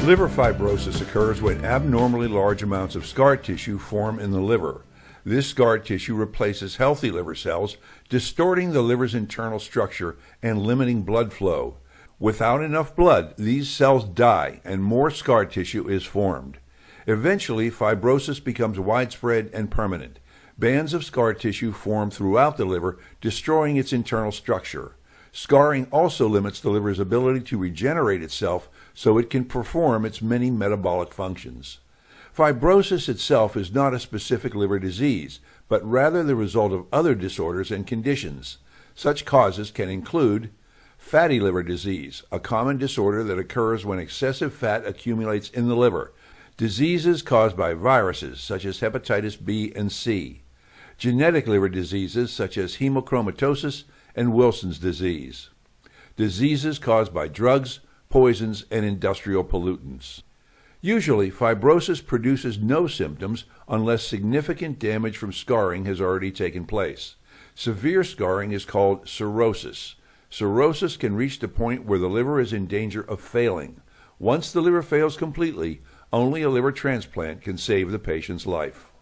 Liver fibrosis occurs when abnormally large amounts of scar tissue form in the liver. This scar tissue replaces healthy liver cells, distorting the liver's internal structure and limiting blood flow. Without enough blood, these cells die and more scar tissue is formed. Eventually, fibrosis becomes widespread and permanent. Bands of scar tissue form throughout the liver, destroying its internal structure. Scarring also limits the liver's ability to regenerate itself so it can perform its many metabolic functions. Fibrosis itself is not a specific liver disease, but rather the result of other disorders and conditions. Such causes can include fatty liver disease, a common disorder that occurs when excessive fat accumulates in the liver. Diseases caused by viruses such as hepatitis B and C. Genetic liver diseases such as hemochromatosis and Wilson's disease. Diseases caused by drugs, poisons, and industrial pollutants. Usually, fibrosis produces no symptoms unless significant damage from scarring has already taken place. Severe scarring is called cirrhosis. Cirrhosis can reach the point where the liver is in danger of failing. Once the liver fails completely, only a liver transplant can save the patient's life.